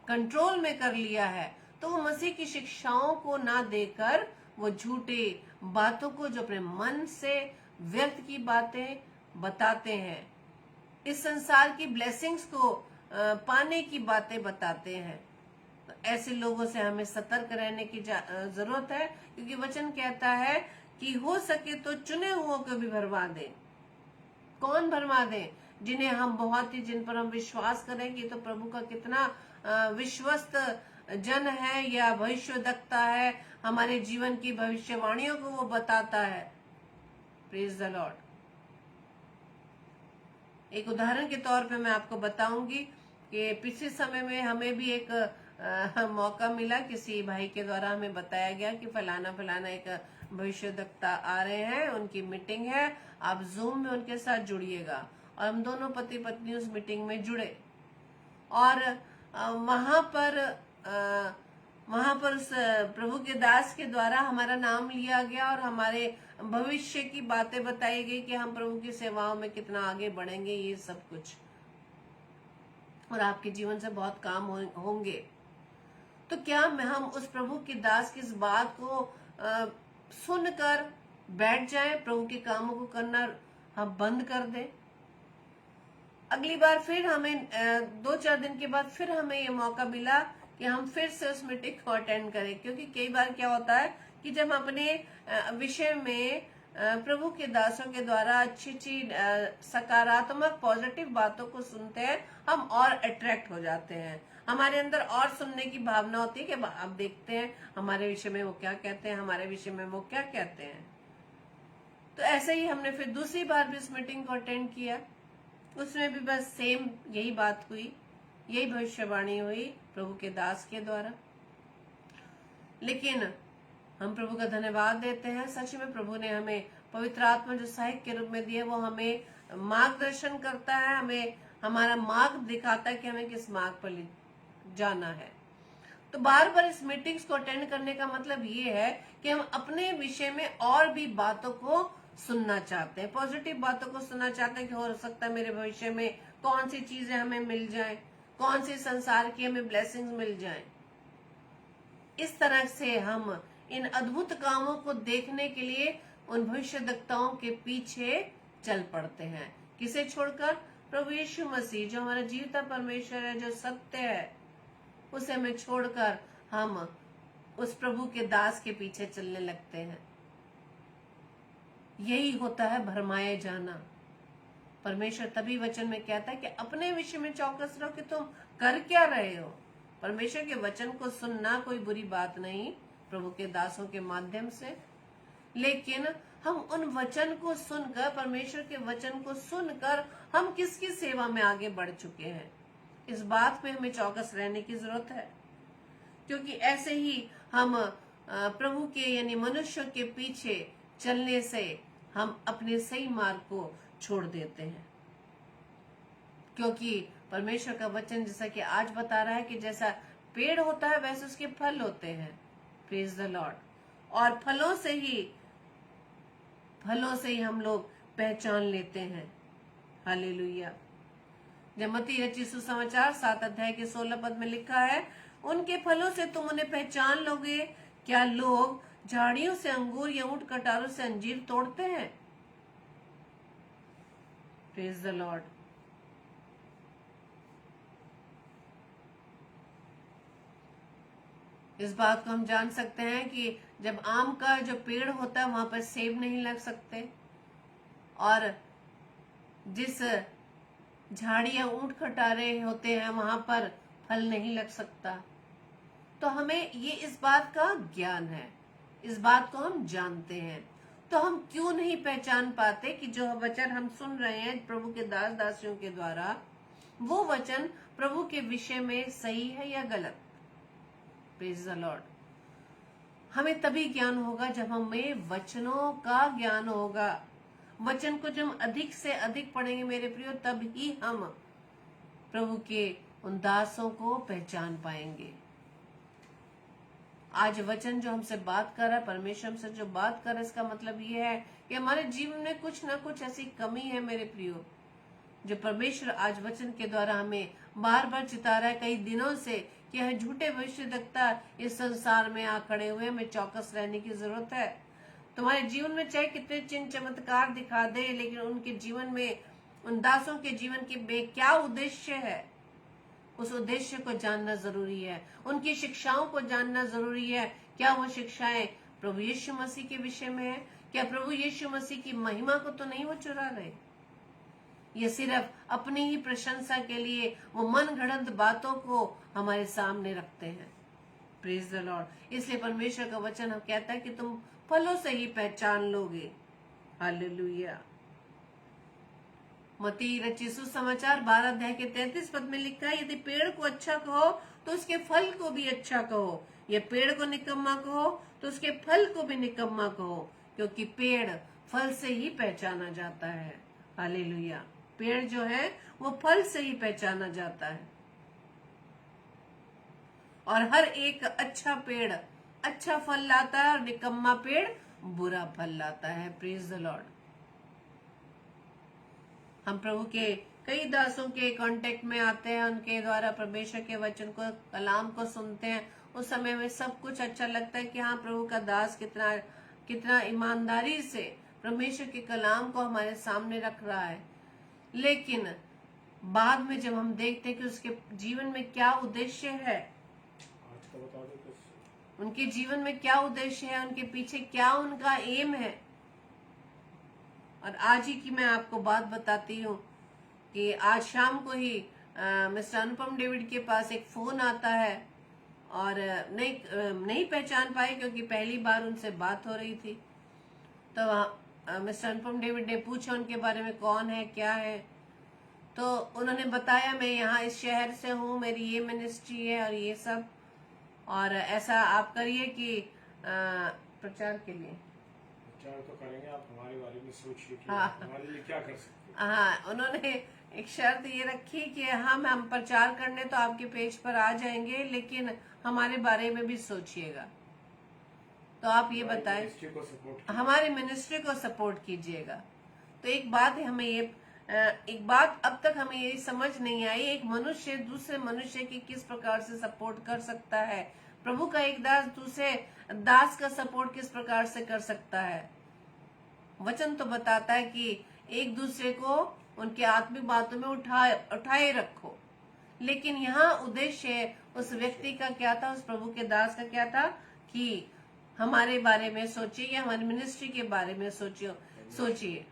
कंट्रोल में कर लिया है, तो वो मसीह की शिक्षाओं को ना देकर वो झूठे बातों को, जो अपने मन से व्यर्थ की बातें बताते हैं, इस संसार की ब्लेसिंग्स को पाने की बातें बताते हैं। तो ऐसे लोगों से हमें सतर्क रहने की जरूरत है, क्योंकि वचन कहता है कि हो सके तो चुने हुओं को भी भरवा दें। कौन भरमा दें? जिन पर हम विश्वास करेंगे। तो प्रभु का कितना विश्वस्त जन है या भविष्यद्वक्ता है, हमारे जीवन की भविष्यवाणियों को वो बताता है। Praise the Lord. एक उदाहरण के तौर पे मैं आपको बताऊंगी कि पिछले समय में हमें भी एक मौका मिला, किसी भाई के द्वारा हमें बताया गया कि फलाना एक भविष्यद्वक्ता आ रहे हैं, उनकी मीटिंग है, आप जूम में उनके साथ जुड़िएगा। और हम दोनों पति पत्नी उस मीटिंग में जुड़े और वहां पर उस प्रभु के दास के द्वारा हमारा नाम लिया गया और हमारे भविष्य की बातें बताई गई कि हम प्रभु की सेवाओं में कितना आगे बढ़ेंगे, ये सब कुछ, और आपके जीवन से बहुत काम होंगे। तो क्या हम उस प्रभु के दास की इस बात को सुनकर बैठ जाएं, प्रभु के कामों को करना हम बंद कर दें? अगली बार फिर हमें 2-4 दिन के बाद फिर हमें ये मौका मिला कि हम फिर से उस मीटिंग को अटेंड करें, क्योंकि कई बार क्या होता है कि जब हम अपने विषय में प्रभु के दासों के द्वारा अच्छी सकारात्मक पॉजिटिव बातों को सुनते हैं, हम और अट्रैक्ट हो जाते हैं। हमारे अंदर और सुनने की भावना होती है कि अब देखते हैं हमारे विषय में वो क्या कहते हैं, हमारे विषय में वो क्या कहते हैं। तो ऐसे ही हमने फिर दूसरी बार भी इस मीटिंग को अटेंड किया। उसमें भी बस सेम यही बात हुई, यही भविष्यवाणी हुई प्रभु के दास के द्वारा। लेकिन हम प्रभु का धन्यवाद देते हैं, सच में प्रभु ने हमें पवित्र आत्मा जो सहायक के रूप में दिए, वो हमें मार्गदर्शन करता है, हमें हमारा मार्ग दिखाता है कि हमें किस मार्ग पर जाना है। तो बार बार इस मीटिंग्स को अटेंड करने का मतलब ये है कि हम अपने विषय में और भी बातों को सुनना चाहते हैं, पॉजिटिव बातों को सुनना चाहते हैं कि हो सकता है मेरे भविष्य में कौन सी चीजें हमें मिल जाएं, कौन सी संसार की हमें ब्लेसिंग्स मिल जाएं। इस तरह से हम इन अद्भुत कामों को देखने के लिए उन भविष्यद्वक्ताओं के पीछे चल पड़ते हैं। किसे छोड़कर? प्रभु यीशु मसीह जो हमारा जीवता परमेश्वर है, जो सत्य है, उसे हमें छोड़कर हम उस प्रभु के दास के पीछे चलने लगते हैं। यही होता है भरमाए जाना। परमेश्वर तभी वचन में कहता है कि अपने विषय में चौकस रहो कि तुम कर क्या रहे हो। परमेश्वर के वचन को सुनना कोई बुरी बात नहीं प्रभु के दासों के माध्यम से, लेकिन हम उन वचन को सुनकर, परमेश्वर के वचन को सुनकर हम किसकी सेवा में आगे बढ़ चुके हैं, इस बात पे हमें चौकस रहने की जरूरत है। क्योंकि ऐसे ही हम प्रभु के यानी मनुष्य के पीछे चलने से हम अपने सही मार्ग को छोड़ देते हैं। क्योंकि परमेश्वर का वचन जैसा कि आज बता रहा है कि जैसा पेड़ होता है वैसे उसके फल होते हैं। Praise the Lord. और फलों से ही हम लोग पहचान लेते हैं। हालेलुया। जब मत्ती रचित सुसमाचार 7 अध्याय के 16 पद में लिखा है, उनके फलों से तुम उन्हें पहचान लोगे। क्या लोग झाड़ियों से अंगूर या ऊंट कटारों से अंजीर तोड़ते हैं? Praise the Lord. इस बात को हम जान सकते हैं कि जब आम का जो पेड़ होता है वहां पर सेब नहीं लग सकते, और जिस झाड़ियां ऊंट खटारे होते हैं वहां पर फल नहीं लग सकता। तो हमें ये इस बात का ज्ञान है, इस बात को हम जानते हैं। तो हम क्यों नहीं पहचान पाते कि जो वचन हम सुन रहे हैं प्रभु के दास दासियों के द्वारा, वो वचन प्रभु के विषय में सही है या गलत? Praise the Lord. हमें तभी ज्ञान होगा जब हमें वचनों का ज्ञान होगा। वचन को जब हम अधिक से अधिक पढ़ेंगे मेरे प्रियो, तब ही हम प्रभु के उन दासों को पहचान पाएंगे। आज वचन जो हमसे बात कर रहा है, परमेश्वर हमसे जो बात कर रहा है, इसका मतलब ये है कि हमारे जीवन में कुछ ना कुछ ऐसी कमी है मेरे प्रियो, जो परमेश्वर आज वचन के द्वारा हमें बार बार चिता रहा है कई दिनों से कि यह झूठे भविष्यद्वक्ता इस संसार में आ खड़े हुए, हमें चौकस रहने की जरूरत है। तुम्हारे जीवन में चाहे कितने चिन्ह चमत्कार दिखा दे, लेकिन उनके जीवन में, उन दासों के जीवन के क्या उद्देश्य है, उस उद्देश्य को जानना जरूरी है। उनकी शिक्षाओं को जानना जरूरी है। क्या वो शिक्षाएं प्रभु यीशु मसीह के विषय में है? क्या प्रभु यीशु मसीह की महिमा को तो नहीं वो चुरा रहे? ये सिर्फ अपनी ही प्रशंसा के लिए वो मन गढ़ंत बातों को हमारे सामने रखते हैं। Praise the Lord. इसलिए परमेश्वर का वचन हम कहता है कि तुम फलों से ही पहचान लोगे। हालेलुया। मत्ती रचित सुसमाचार 12 अध्याय के 33 पद में लिखा है, यदि पेड़ को अच्छा कहो तो उसके फल को भी अच्छा कहो, या पेड़ को निकम्मा कहो तो उसके फल को भी निकम्मा कहो, क्योंकि पेड़ फल से ही पहचाना जाता है। हालेलुया। पेड़ जो है वो फल से ही पहचाना जाता है, और हर एक अच्छा पेड़ अच्छा फल लाता है और निकम्मा पेड़ बुरा फल लाता है। Praise the Lord. हम प्रभु के कई दासों के कांटेक्ट में आते हैं, उनके द्वारा परमेश्वर के वचन को, कलाम को सुनते हैं। उस समय में सब कुछ अच्छा लगता है कि हाँ, प्रभु का दास कितना ईमानदारी से परमेश्वर के कलाम को हमारे सामने रख रहा है। लेकिन बाद में जब हम देखते हैं कि उसके जीवन में क्या उद्देश्य है, उनके जीवन में क्या उद्देश्य है, उनके पीछे क्या उनका एम है, और आज ही की मैं आपको बात बताती हूँ कि आज शाम को ही मिस्टर अनुपम डेविड के पास एक फोन आता है और नहीं पहचान पाए क्योंकि पहली बार उनसे बात हो रही थी। तो मिस्टर अनुपम डेविड ने पूछा उनके बारे में, कौन है, क्या है। तो उन्होंने बताया, मैं यहाँ इस शहर से हूँ, मेरी ये मिनिस्ट्री है और ये सब, और ऐसा आप करिए कि प्रचार के लिए प्रचार तो करेंगे, आप हमारे बारे में सोचिए कि हाँ। हमारे लिए क्या कर सकते हैं। हाँ, उन्होंने एक शर्त ये रखी कि हम प्रचार करने तो आपके पेज पर आ जाएंगे, लेकिन हमारे बारे में भी सोचिएगा। तो आप ये बताएं, मिनिस्ट्री को सपोर्ट हमारे मिनिस्ट्री को सपोर्ट कीजिएगा। तो एक बात अब तक हमें ये समझ नहीं आई, एक मनुष्य दूसरे मनुष्य की किस प्रकार से सपोर्ट कर सकता है, प्रभु का एक दास दूसरे दास का सपोर्ट किस प्रकार से कर सकता है। वचन तो बताता है कि एक दूसरे को उनके आत्मिक बातों में उठाए रखो, लेकिन यहाँ उद्देश्य उस व्यक्ति का क्या था, उस प्रभु के दास का क्या था कि हमारे बारे में सोचिए या हमारी मिनिस्ट्री के बारे में सोचिए।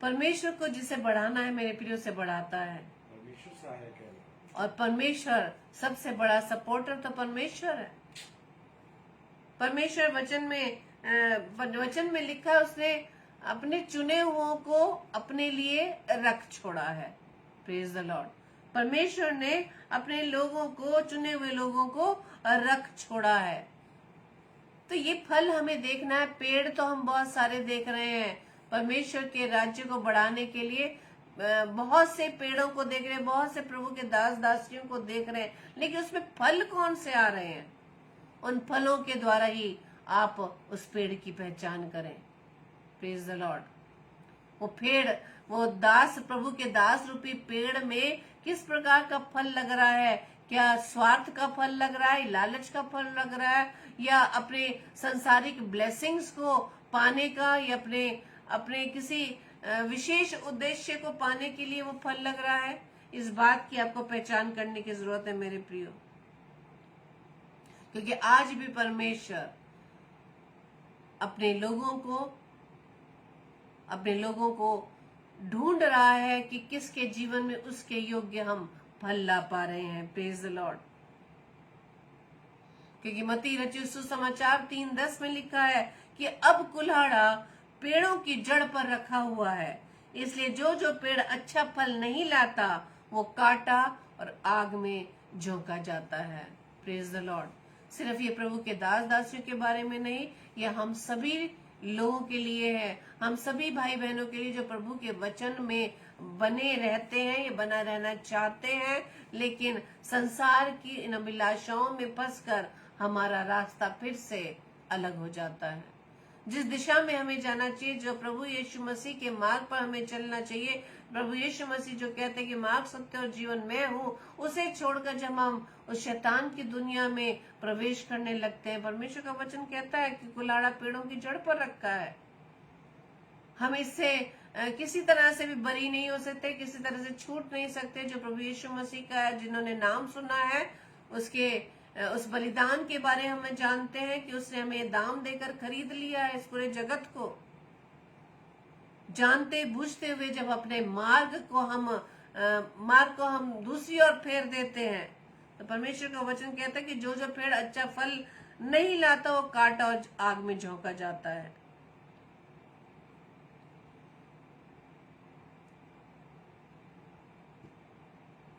परमेश्वर को जिसे बढ़ाना है मेरे प्रियो से बढ़ाता है, परमेश्वर सहायक है। और परमेश्वर सबसे बड़ा सपोर्टर तो परमेश्वर है। परमेश्वर वचन में लिखा है, उसने अपने चुने हुओं को अपने लिए रख छोड़ा है। Praise the Lord. परमेश्वर ने अपने लोगों को, चुने हुए लोगों को रख छोड़ा है। तो ये फल हमें देखना है। पेड़ तो हम बहुत सारे देख रहे हैं, परमेश्वर के राज्य को बढ़ाने के लिए बहुत से पेड़ों को देख रहे हैं, बहुत से प्रभु के दास दासियों को देख रहे हैं, लेकिन उसमें फल कौन से आ रहे हैं? उन फलों के द्वारा ही आप उस पेड़ की पहचान करें। Praise the Lord. वो पेड़, वो दास, प्रभु के दास रूपी पेड़ में किस प्रकार का फल लग रहा है? क्या स्वार्थ का फल लग रहा है, लालच का फल लग रहा है, या अपने संसारिक ब्लेसिंग्स को पाने का, या अपने किसी विशेष उद्देश्य को पाने के लिए वो फल लग रहा है? इस बात की आपको पहचान करने की जरूरत है मेरे प्रियो, क्योंकि आज भी परमेश्वर अपने लोगों को ढूंढ रहा है कि किसके जीवन में उसके योग्य हम फल ला पा रहे हैं। Praise the Lord. क्योंकि मत्ती रचित सुसमाचार 3:10 में लिखा है कि अब कुल्हाड़ा पेड़ों की जड़ पर रखा हुआ है, इसलिए जो पेड़ अच्छा फल नहीं लाता वो काटा और आग में झोंका जाता है। Praise the Lord. सिर्फ ये प्रभु के दास दासियों के बारे में नहीं, ये हम सभी लोगों के लिए है, हम सभी भाई बहनों के लिए जो प्रभु के वचन में बने रहते हैं, ये बना रहना चाहते हैं, लेकिन संसार की इन अभिलाषाओं में फंसकर हमारा रास्ता फिर से अलग हो जाता है। जिस दिशा में हमें जाना चाहिए, जो प्रभु यीशु मसीह के मार्ग पर हमें चलना चाहिए, प्रभु यीशु मसीह जो कहते हैं कि मार्ग, सत्य और जीवन मैं हूँ, उसे छोड़कर जब हम उस शैतान की दुनिया में प्रवेश करने लगते हैं, परमेश्वर का वचन कहता है कि कुल्हाड़ा पेड़ों की जड़ पर रखा है। हम इससे किसी तरह से भी बरी नहीं हो सकते, किसी तरह से छूट नहीं सकते। जो प्रभु यीशु मसीह का है, जिन्होंने नाम सुना है, उस बलिदान के बारे में हम जानते हैं कि उसने हमें दाम देकर खरीद लिया है। इस पूरे जगत को जानते बूझते हुए जब अपने मार्ग को हम दूसरी ओर फेर देते हैं, तो परमेश्वर का वचन कहता है कि जो पेड़ अच्छा फल नहीं लाता वो काटा और आग में झोंका जाता है।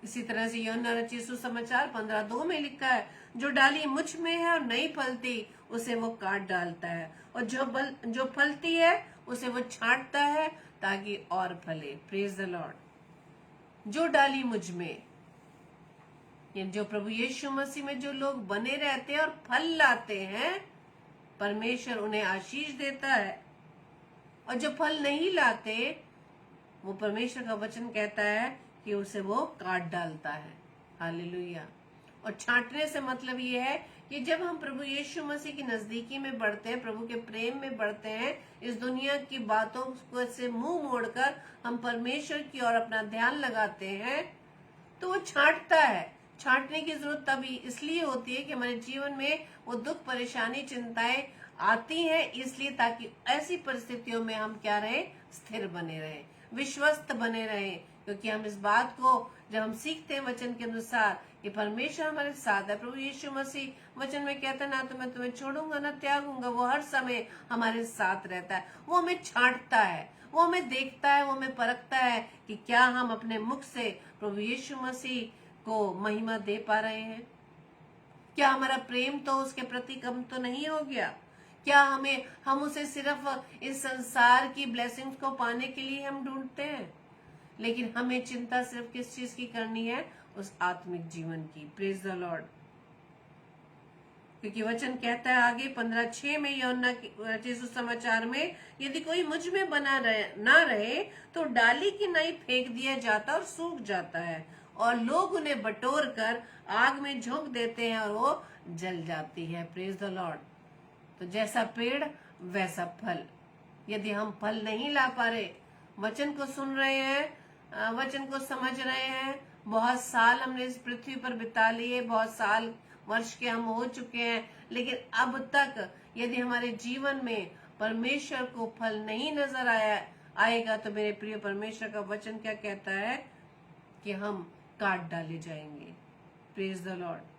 इसी तरह से यूहन्ना रचित सुसमाचार 15:2 में लिखा है, जो डाली मुझ में है और नहीं फलती उसे वो काट डालता है, और जो फलती है उसे वो छांटता है ताकि और फले। Praise the Lord. जो डाली मुझ में, जो प्रभु यीशु मसीह में जो लोग बने रहते हैं और फल लाते हैं, परमेश्वर उन्हें आशीष देता है, और जो फल नहीं लाते वो परमेश्वर का वचन कहता है कि उसे वो काट डालता है। हालेलुया। और छांटने से मतलब ये है कि जब हम प्रभु यीशु मसीह की नजदीकी में बढ़ते हैं, प्रभु के प्रेम में बढ़ते हैं, इस दुनिया की बातों को से मुंह मोड़कर हम परमेश्वर की ओर अपना ध्यान लगाते हैं, तो वो छांटता है। छांटने की जरूरत तभी इसलिए होती है कि हमारे जीवन में वो दुख, परेशानी, चिंताएं आती हैं इसलिए ताकि ऐसी परिस्थितियों में हम क्या रहे, स्थिर बने रहे, विश्वस्त बने रहे, क्योंकि हम इस बात को जब हम सीखते हैं वचन के अनुसार कि परमेश्वर हमारे साथ है। प्रभु यीशु मसीह वचन में कहता है, ना तो मैं तुम्हें छोड़ूंगा ना त्यागूंगा। वो हर समय हमारे साथ रहता है, वो हमें छांटता है, वो हमें देखता है, वो हमें परखता है कि क्या हम अपने मुख से प्रभु यीशु मसीह को महिमा दे पा रहे हैं। क्या हमारा प्रेम तो उसके प्रति कम तो नहीं हो गया? क्या हम उसे सिर्फ इस संसार की ब्लेसिंग्स को पाने के लिए हम ढूंढते हैं? लेकिन हमें चिंता सिर्फ किस चीज की करनी है? उस आत्मिक जीवन की। Praise the Lord. क्योंकि वचन कहता है आगे 15:6 में, यूहन्ना के सुसमाचार में, यदि कोई मुझ में बना ना रहे तो डाली की नई फेंक दिया जाता और सूख जाता है, और लोग उन्हें बटोर कर आग में झोंक देते हैं और वो जल जाती है। Praise the Lord. तो जैसा पेड़ वैसा फल। यदि हम फल नहीं ला पा रहे, वचन को सुन रहे हैं, वचन को समझ रहे हैं, बहुत साल हमने इस पृथ्वी पर बिता लिए, बहुत साल वर्ष के हम हो चुके हैं, लेकिन अब तक यदि हमारे जीवन में परमेश्वर को फल नहीं नजर आएगा तो मेरे प्रिय, परमेश्वर का वचन क्या कहता है कि हम काट डाले जाएंगे। Praise the Lord.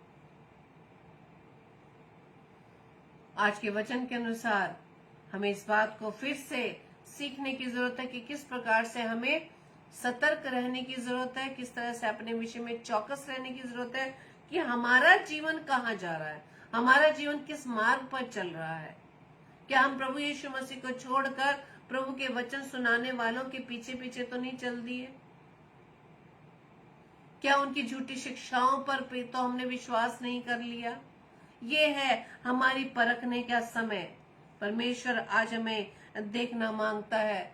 आज के वचन के अनुसार हमें इस बात को फिर से सीखने की जरूरत है कि किस प्रकार से हमें सतर्क रहने की जरूरत है, किस तरह से अपने विषय में चौकस रहने की जरूरत है कि हमारा जीवन कहाँ जा रहा है, हमारा जीवन किस मार्ग पर चल रहा है। क्या हम प्रभु यीशु मसीह को छोड़कर प्रभु के वचन सुनाने वालों के पीछे पीछे तो नहीं चल दिए? क्या उनकी झूठी शिक्षाओं पर तो हमने विश्वास नहीं कर लिया? ये है हमारी परखने का समय। परमेश्वर आज हमें देखना मांगता है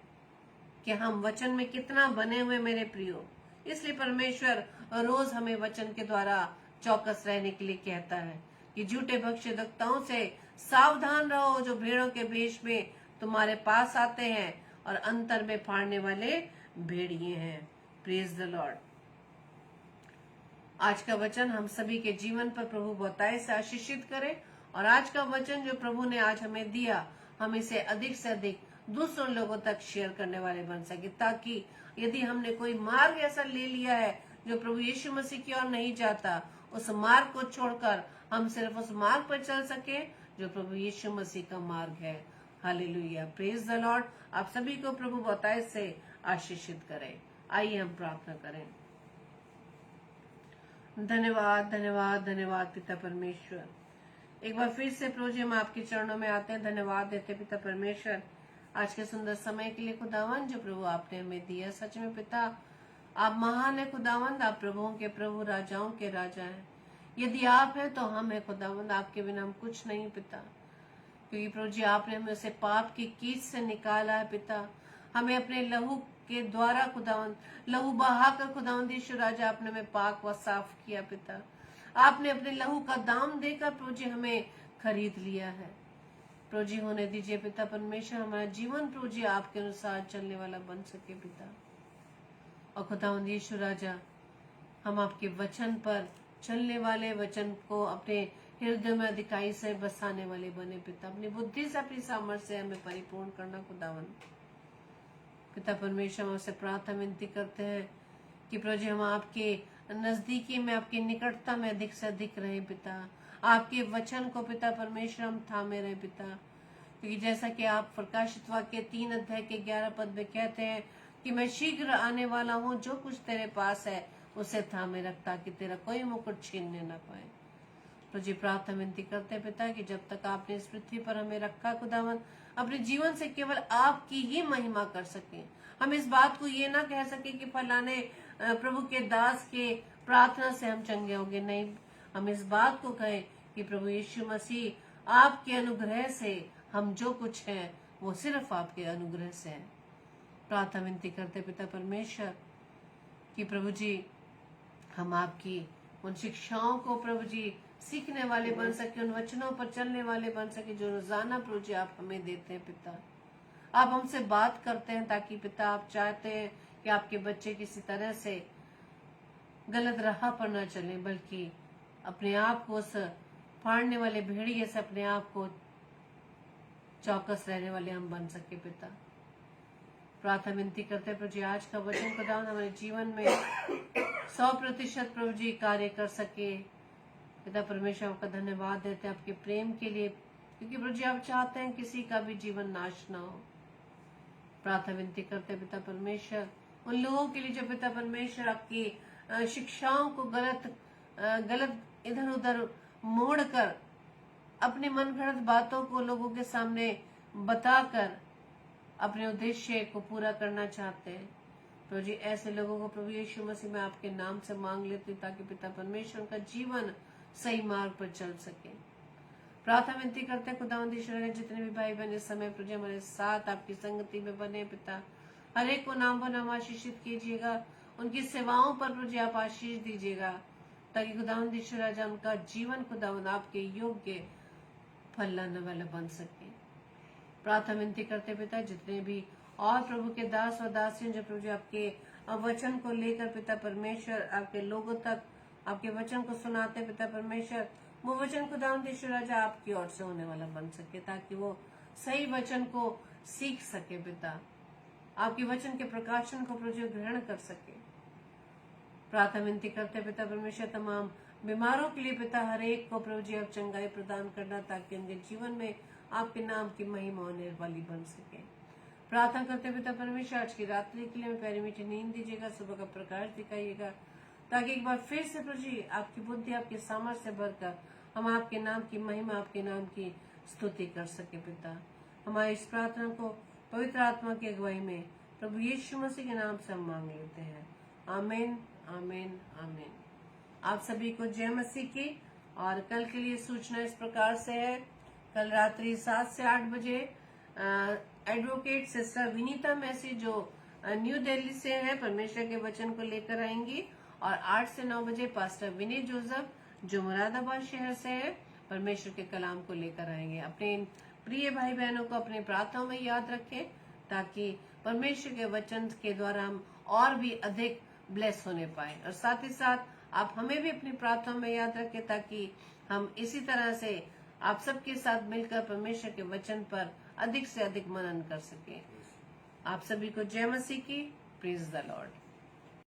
कि हम वचन में कितना बने हुए मेरे प्रियो। इसलिए परमेश्वर रोज हमें वचन के द्वारा चौकस रहने के लिए कहता है कि झूठे भविष्यद्वक्ताओं से सावधान रहो, जो भेड़ों के भेष में तुम्हारे पास आते हैं और अंतर में फाड़ने वाले भेड़िए हैं। Praise the Lord. आज का वचन हम सभी के जीवन पर प्रभु बहुतायत से आशीषित करे, और आज का वचन जो प्रभु ने आज हमें दिया, हम इसे अधिक से अधिक दूसरों लोगों तक शेयर करने वाले बन सके, ताकि यदि हमने कोई मार्ग ऐसा ले लिया है जो प्रभु यीशु मसीह की ओर नहीं जाता, उस मार्ग को छोड़कर हम सिर्फ उस मार्ग पर चल सके जो प्रभु यीशु मसीह का मार्ग है। हालेलुया। Praise the Lord. आप सभी को प्रभु बहुतायत से आशीषित करे। आइए हम प्रार्थना करें। धन्यवाद धन्यवाद धन्यवाद पिता परमेश्वर। एक बार फिर से प्रभु जी हम आपके चरणों में आते हैं, धन्यवाद देते पिता परमेश्वर आज के सुंदर समय के लिए खुदावन जो प्रभु आपने हमें दिया। सच में पिता आप महान है खुदावंद, आप प्रभुओं के प्रभु, राजाओं के राजा हैं। यदि आप हैं तो हम हैं खुदावंद, आपके बिना हम कुछ नहीं पिता। क्योंकि प्रभु जी आपने हमें उसे पाप की कीच से निकाला है पिता, हमें अपने लहू के द्वारा खुदावंद, लहू बहाकर खुदावंद यीशु राजा आपने हमें पाक व साफ किया पिता। आपने अपने लहू का दाम देकर प्रभु जी हमें खरीद लिया है। प्रभु जी होने दीजिए पिता परमेश्वर हमारा जीवन प्रभु जी आपके अनुसार चलने वाला बन सके पिता। और खुदावंद यीशु राजा हम आपके वचन पर चलने वाले, वचन को अपने हृदय में अधिकाई से बसाने वाले बने पिता। अपनी बुद्धि से, अपनी सामर्थ्य से हमें परिपूर्ण करना खुदावंद। पिता परमेश्वर हम आपसे प्रार्थना विनती करते हैं कि प्रभु जी हम आपके नजदीकी में, आपकी निकटता में अधिक से अधिक रहे पिता। आपके वचन को पिता परमेश्वर हम थामे रहे पिता। क्योंकि जैसा कि आप प्रकाशित वाक्य 3 अध्याय के 11 पद में कहते हैं कि मैं शीघ्र आने वाला हूँ, जो कुछ तेरे पास है उसे थामे रख, ताकि तेरा कोई मुकुट छीनने न पाए। तो जी प्रार्थना विनती करते हैं पिता कि जब तक आपने इस पृथ्वी पर हमें रखा खुदावन, अपने जीवन से केवल आपकी ही महिमा कर सके। हम इस बात को ये ना कह सके कि फलाने प्रभु के दास के प्रार्थना से हम चंगे होंगे, नहीं। हम इस बात को कहें कि प्रभु यीशु मसीह आपके अनुग्रह से हम जो कुछ हैं वो सिर्फ आपके अनुग्रह से है। प्रार्थना विनती करते पिता परमेश्वर कि प्रभु जी हम आपकी उन शिक्षाओं को प्रभु जी सीखने वाले बन सके, उन वचनों पर चलने वाले बन सके जो रोजाना प्रभु जी आप हमें देते हैं पिता। आप हमसे बात करते हैं ताकि पिता आप चाहते हैं कि आपके बच्चे किसी तरह से गलत राह पर न चले, बल्कि अपने आप को उस फाड़ने वाले भेड़िए से अपने आप को चौकस रहने वाले हम बन सके पिता। प्रार्थना विनती करते प्रभु जी आज का वचन खुदावन हमारे जीवन में 100% प्रभु जी कार्य कर सके। पिता परमेश्वर आपका धन्यवाद देते हैं आपके प्रेम के लिए, क्योंकि प्रभु जी आप चाहते हैं किसी का भी जीवन नाश ना हो। प्रार्थना विनती करते हैं पिता परमेश्वर उन लोगों के लिए जो पिता परमेश्वर आपकी शिक्षाओं को गलत इधर उधर मोड़कर अपने मन घड़त बातों को लोगों के सामने बताकर अपने उद्देश्य को पूरा करना चाहते हैं। प्रभु जी ऐसे लोगों को प्रभु यीशु मसीह में आपके नाम से मांग लेते ताकि पिता परमेश्वर का जीवन सही मार्ग पर चल सके। प्रार्थना विनती करते हैं खुदावंद ईश्वर के जितने भी भाई बहन इस समय प्रभु जी हमारे साथ आपकी संगति में बने पिता, हर एक को नाम पर नाम आशीषित कीजिएगा, उनकी सेवाओं पर प्रभु जी आप आशीष दीजिएगा ताकि खुदावंद ईश्वर राजा उनका जीवन खुदावंद आपके योग्य फल लाने वाला बन सके। प्रार्थना विनती करते पिता जितने भी और प्रभु के दास और दासियों जो प्रभु जी आपके वचन को लेकर पिता परमेश्वर आपके लोगों तक आपके वचन को सुनाते पिता परमेश्वर, वो वचन खुदावंद ईश्वर राजा आपकी ओर से होने वाला बन सके ताकि वो सही वचन को सीख सके पिता, आपके वचन के प्रकाशन को प्रभु जी ग्रहण कर सके। प्रार्थना विनती करते पिता परमेश्वर तमाम बीमारों के लिए पिता हर एक को प्रभु जी आप चंगाई प्रदान करना ताकि उनके जीवन में आपके नाम की महिमा होने वाली बन सके। प्रार्थना करते पिता परमेश्वर आज की रात्रि के लिए प्यारी मीठी नींद दीजिएगा, सुबह का प्रकाश दिखाइएगा ताकि एक बार फिर से प्रभु जी आपकी बुद्धि आपके सामर्थ्य से भरकर हम आपके नाम की महिमा आपके नाम की स्तुति कर सके। पिता हमारी इस प्रार्थना को पवित्र आत्मा की अगुवाई में प्रभु यीशु मसीह के नाम से हम मांग लेते हैं। आमीन आमीन आमीन। आप सभी को जय मसीह की। और कल के लिए सूचना इस प्रकार से है, कल रात्रि 7 से 8 बजे एडवोकेट सिस्टर विनीता मैसी जो न्यू दिल्ली से है परमेश्वर के वचन को लेकर आएंगी, और 8 से 9 बजे पास्टर विनय जोसेफ जो मुरादाबाद शहर से है परमेश्वर के कलाम को लेकर आएंगे। अपने प्रिय भाई बहनों को अपने प्रार्थनाओं में याद रखें ताकि परमेश्वर के वचन के द्वारा हम और भी अधिक ब्लेस होने पाए, और साथ ही साथ आप हमें भी अपनी प्रार्थनाओं में याद रखें ताकि हम इसी तरह से आप सबके साथ मिलकर परमेश्वर के वचन पर अधिक से अधिक मनन कर सके। आप सभी को जय मसीह की। Praise the Lord.